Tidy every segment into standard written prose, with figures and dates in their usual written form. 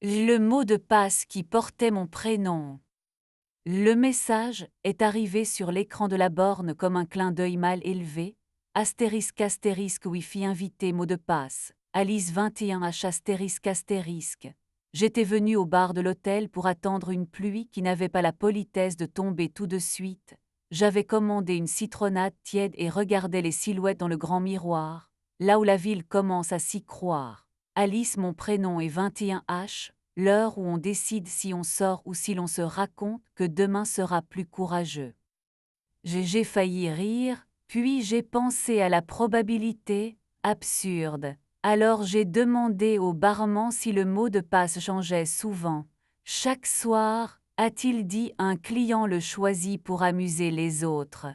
Le mot de passe qui portait mon prénom. Le message est arrivé sur l'écran de la borne comme un clin d'œil mal élevé. Astérisque astérisque Wi-Fi invité mot de passe. Alice 21H astérisque astérisque. J'étais venue au bar de l'hôtel pour attendre une pluie qui n'avait pas la politesse de tomber tout de suite. J'avais commandé une citronnade tiède et regardais les silhouettes dans le grand miroir, là où la ville commence à s'y croire. Alice, mon prénom est 21H, l'heure où on décide si on sort ou si l'on se raconte que demain sera plus courageux. J'ai failli rire, puis j'ai pensé à la probabilité, absurde. Alors j'ai demandé au barman si le mot de passe changeait souvent. Chaque soir, a-t-il dit, un client le choisit pour amuser les autres.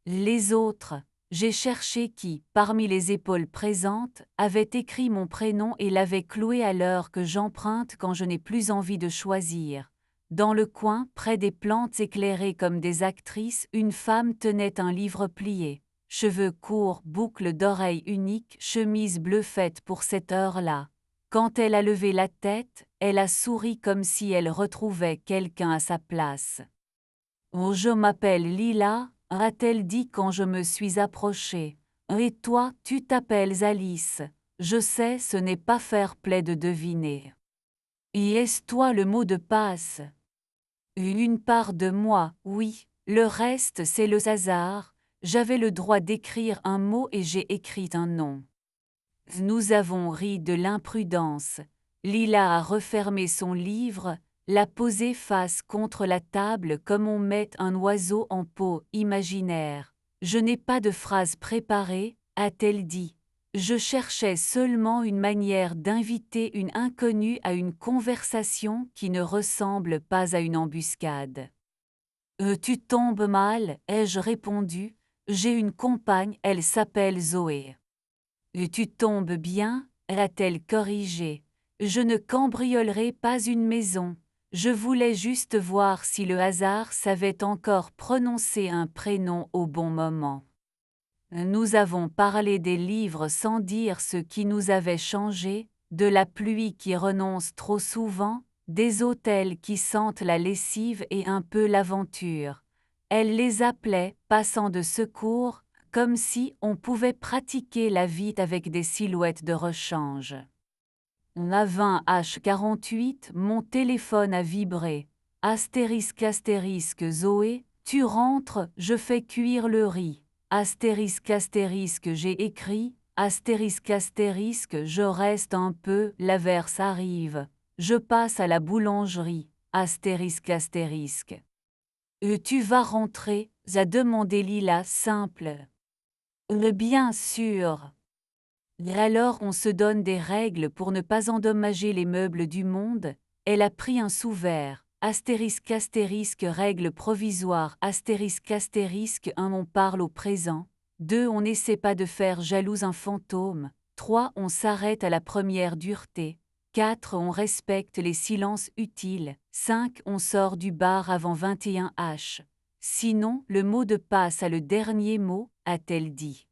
Les autres, j'ai cherché qui, parmi les épaules présentes, avait écrit mon prénom et l'avait cloué à l'heure que j'emprunte quand je n'ai plus envie de choisir. Dans le coin, près des plantes éclairées comme des actrices, une femme tenait un livre plié. Cheveux courts, boucles d'oreilles uniques, chemise bleue faite pour cette heure-là. Quand elle a levé la tête, elle a souri comme si elle retrouvait quelqu'un à sa place. « Oh, je m'appelle Lila », a-t-elle dit quand je me suis approchée. « Et toi, tu t'appelles Alice. Je sais, ce n'est pas fair-play de deviner. Et est-ce toi le mot de passe ?» Une part de moi, oui, le reste c'est le hasard. J'avais le droit d'écrire un mot et j'ai écrit un nom. Nous avons ri de l'imprudence. Lila a refermé son livre, l'a posé face contre la table comme on met un oiseau en peau imaginaire. Je n'ai pas de phrase préparée, a-t-elle dit. Je cherchais seulement une manière d'inviter une inconnue à une conversation qui ne ressemble pas à une embuscade. Tu tombes mal, ai-je répondu. J'ai une compagne, elle s'appelle Zoé. Tu tombes bien, a-t-elle corrigé. Je ne cambriolerai pas une maison. Je voulais juste voir si le hasard savait encore prononcer un prénom au bon moment. Nous avons parlé des livres sans dire ce qui nous avait changé, de la pluie qui renonce trop souvent, des hôtels qui sentent la lessive et un peu l'aventure. Elle les appelait « passants de secours », comme si on pouvait pratiquer la vie avec des silhouettes de rechange. À 20h48, mon téléphone a vibré. Astérisque astérisque Zoé, tu rentres, je fais cuire le riz. Astérisque astérisque j'ai écrit, astérisque astérisque je reste un peu, l'averse arrive. Je passe à la boulangerie, astérisque astérisque. Tu vas rentrer, a demandé Lila simple. Bien sûr. Alors on se donne des règles pour ne pas endommager les meubles du monde. Elle a pris un sous-verre. Astérisque astérisque règle provisoire. Astérisque astérisque 1 on parle au présent. 2 on n'essaie pas de faire jalouse un fantôme. 3 on s'arrête à la première dureté. 4 on respecte les silences utiles. 5 on sort du bar avant 21h. Sinon, le mot de passe a le dernier mot, a-t-elle dit.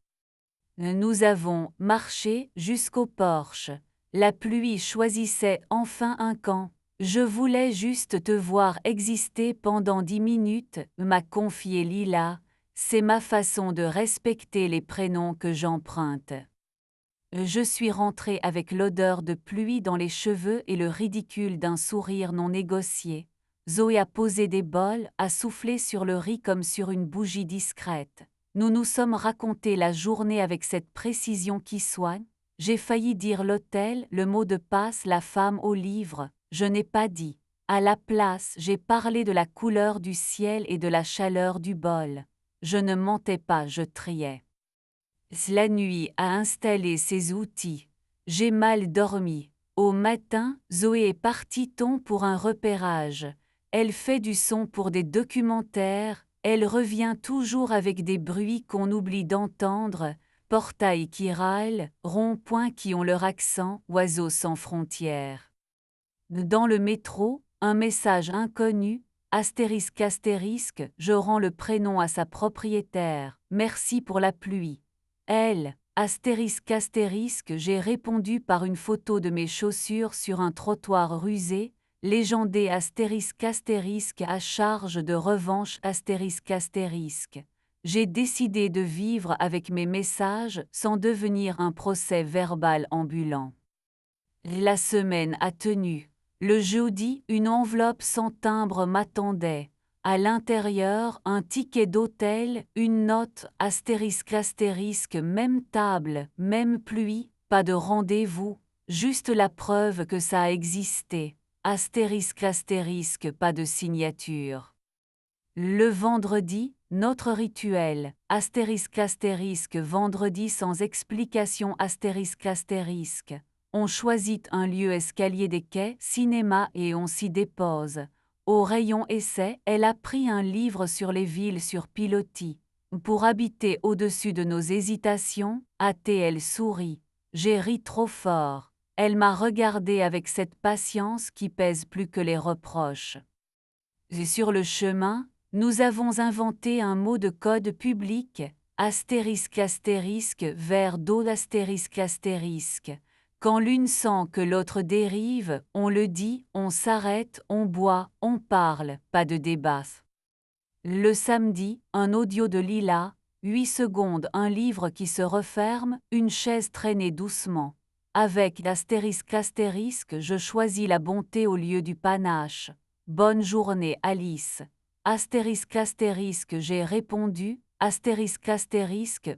Nous avons marché jusqu'au porche. La pluie choisissait enfin un camp. Je voulais juste te voir exister pendant 10 minutes, m'a confié Lila. C'est ma façon de respecter les prénoms que j'emprunte. Je suis rentrée avec l'odeur de pluie dans les cheveux et le ridicule d'un sourire non négocié. Zoé a posé des bols, a soufflé sur le riz comme sur une bougie discrète. Nous nous sommes raconté la journée avec cette précision qui soigne. J'ai failli dire l'hôtel, le mot de passe, la femme au livre. Je n'ai pas dit. À la place, j'ai parlé de la couleur du ciel et de la chaleur du bol. Je ne mentais pas, je triais. La nuit a installé ses outils. J'ai mal dormi. Au matin, Zoé est partie pour un repérage. Elle fait du son pour des documentaires, elle revient toujours avec des bruits qu'on oublie d'entendre, portails qui râlent, ronds-points qui ont leur accent, oiseaux sans frontières. Dans le métro, un message inconnu, astérisque astérisque, je rends le prénom à sa propriétaire, merci pour la pluie. Elle, J'ai répondu par une photo de mes chaussures sur un trottoir rusé, légendé à charge de revanche J'ai décidé de vivre avec mes messages sans devenir un procès verbal ambulant. La semaine a tenu. Le jeudi, une enveloppe sans timbre m'attendait. À l'intérieur, un ticket d'hôtel, une note, même table, même pluie, pas de rendez-vous, juste la preuve que ça a existé. Pas de signature. Le vendredi, notre rituel, vendredi sans explication On choisit un lieu escalier des quais, cinéma et on s'y dépose. Au rayon essai, elle a pris un livre sur les villes sur pilotis. Pour habiter au-dessus de nos hésitations, elle sourit. J'ai ri trop fort. Elle m'a regardé avec cette patience qui pèse plus que les reproches. Et sur le chemin, nous avons inventé un mot de code public, vers d'eau Quand l'une sent que l'autre dérive, on le dit, on s'arrête, on boit, on parle, pas de débat. Le samedi, un audio de Lila, 8 secondes, un livre qui se referme, une chaise traînée doucement. Avec je choisis la bonté au lieu du panache. Bonne journée Alice. J'ai répondu,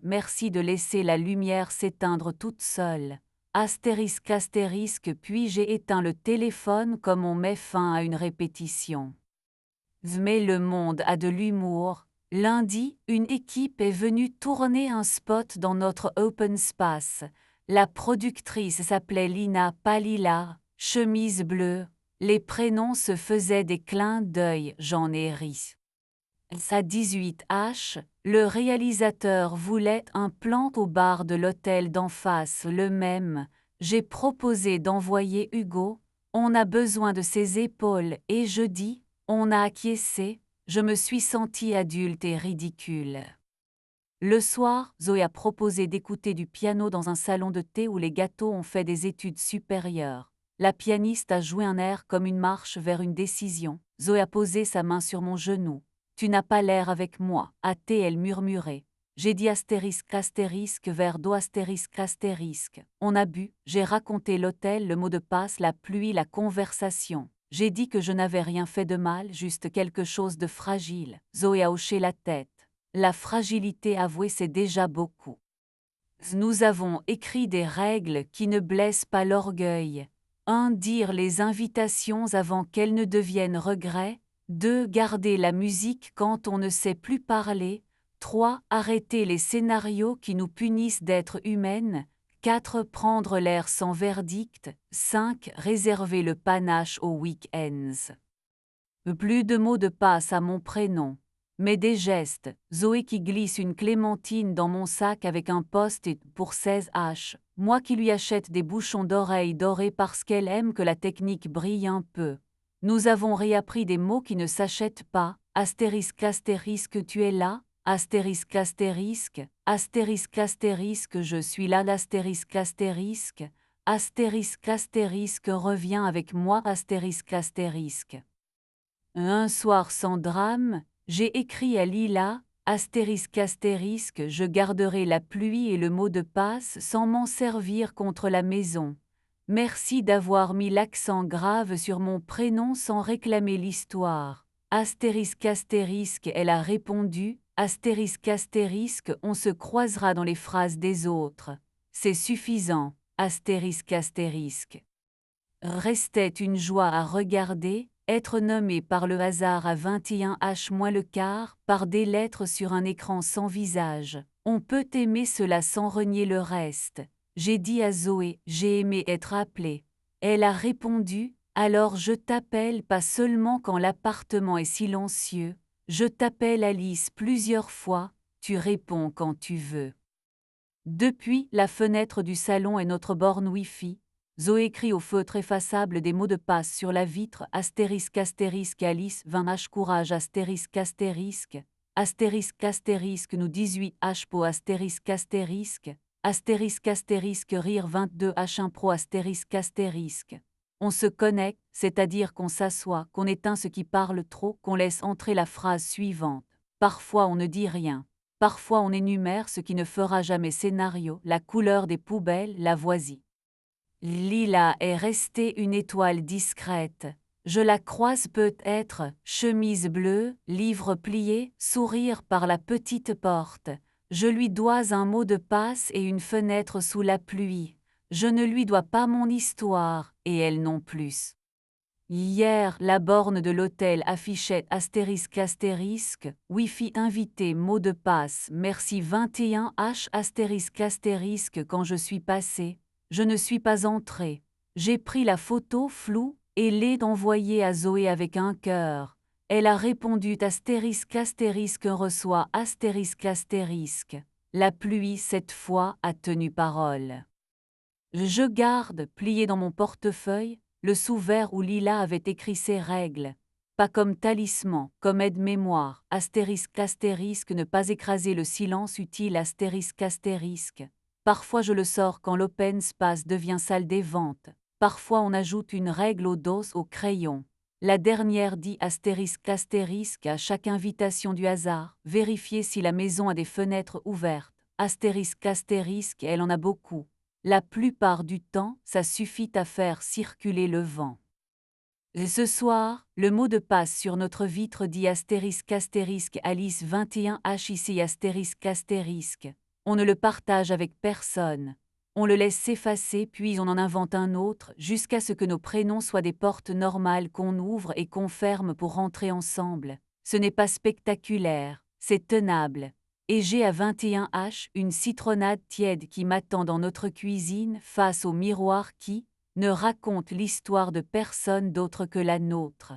merci de laisser la lumière s'éteindre toute seule. Puis j'ai éteint le téléphone comme on met fin à une répétition. Mais le monde a de l'humour. Lundi, une équipe est venue tourner un spot dans notre open space. La productrice s'appelait Lina Palila, chemise bleue. Les prénoms se faisaient des clins d'œil, j'en ai ri. À 18h, le réalisateur voulait un plan au bar de l'hôtel d'en face, le même. J'ai proposé d'envoyer Hugo. On a besoin de ses épaules et je dis, on a acquiescé. Je me suis sentie adulte et ridicule. Le soir, Zoé a proposé d'écouter du piano dans un salon de thé où les gâteaux ont fait des études supérieures. La pianiste a joué un air comme une marche vers une décision. Zoé a posé sa main sur mon genou. Tu n'as pas l'air avec moi, a-t-elle murmuré. J'ai dit vers d'eau On a bu, j'ai raconté l'hôtel, le mot de passe, la pluie, la conversation. J'ai dit que je n'avais rien fait de mal, juste quelque chose de fragile. Zoé a hoché la tête. La fragilité avouée, c'est déjà beaucoup. Nous avons écrit des règles qui ne blessent pas l'orgueil. 1. Dire les invitations avant qu'elles ne deviennent regrets. 2. Garder la musique quand on ne sait plus parler. 3. Arrêter les scénarios qui nous punissent d'être humaines. 4. Prendre l'air sans verdict. 5. Réserver le panache aux week-ends. Plus de mots de passe à mon prénom, mais des gestes. Zoé qui glisse une clémentine dans mon sac avec un post-it pour 16h. Moi qui lui achète des bouchons d'oreilles dorés parce qu'elle aime que la technique brille un peu. Nous avons réappris des mots qui ne s'achètent pas. Tu es là. Je suis là. Revient avec moi. Un soir sans drame, j'ai écrit à Lila, je garderai la pluie et le mot de passe sans m'en servir contre la maison. Merci d'avoir mis l'accent grave sur mon prénom sans réclamer l'histoire. Elle a répondu, on se croisera dans les phrases des autres. C'est suffisant, Restait une joie à regarder, être nommé par le hasard à 21h moins le quart, par des lettres sur un écran sans visage. On peut aimer cela sans renier le reste. J'ai dit à Zoé, j'ai aimé être appelé. Elle a répondu, alors je t'appelle pas seulement quand l'appartement est silencieux, je t'appelle Alice plusieurs fois, tu réponds quand tu veux. Depuis, la fenêtre du salon est notre borne Wi-Fi. Zoé écrit au feutre effaçable des mots de passe sur la vitre Alice 20h courage nous 18 h po astérisque rire 22 H1 Pro astérisque. On se connecte, c'est-à-dire qu'on s'assoit, qu'on éteint ce qui parle trop, qu'on laisse entrer la phrase suivante. Parfois on ne dit rien. Parfois on énumère ce qui ne fera jamais scénario, la couleur des poubelles, la voisie. Lila est restée une étoile discrète. Je la croise peut-être, chemise bleue, livre plié, sourire par la petite porte. Je lui dois un mot de passe et une fenêtre sous la pluie. Je ne lui dois pas mon histoire, et elle non plus. Hier, la borne de l'hôtel affichait astérisque, Wi-Fi invité, mot de passe, merci 21 H astérisque quand je suis passé. Je ne suis pas entrée. J'ai pris la photo floue et l'ai envoyée à Zoé avec un cœur. Elle a répondu astérisque reçoit astérisque. La pluie cette fois a tenu parole. Je garde, plié dans mon portefeuille, le sous-vert où Lila avait écrit ses règles. Pas comme talisman, comme aide-mémoire, astérisque ne pas écraser le silence utile astérisque. Parfois je le sors quand l'open space devient salle des ventes. Parfois on ajoute une règle au dos au crayon. La dernière dit astérisque à chaque invitation du hasard, vérifier si la maison a des fenêtres ouvertes. Astérisque elle en a beaucoup. La plupart du temps, ça suffit à faire circuler le vent. Et ce soir, le mot de passe sur notre vitre dit astérisque Alice 21 HIC astérisque. On ne le partage avec personne. On le laisse s'effacer puis on en invente un autre jusqu'à ce que nos prénoms soient des portes normales qu'on ouvre et qu'on ferme pour rentrer ensemble. Ce n'est pas spectaculaire, c'est tenable. Et j'ai à 21 H une citronnade tiède qui m'attend dans notre cuisine face au miroir qui ne raconte l'histoire de personne d'autre que la nôtre.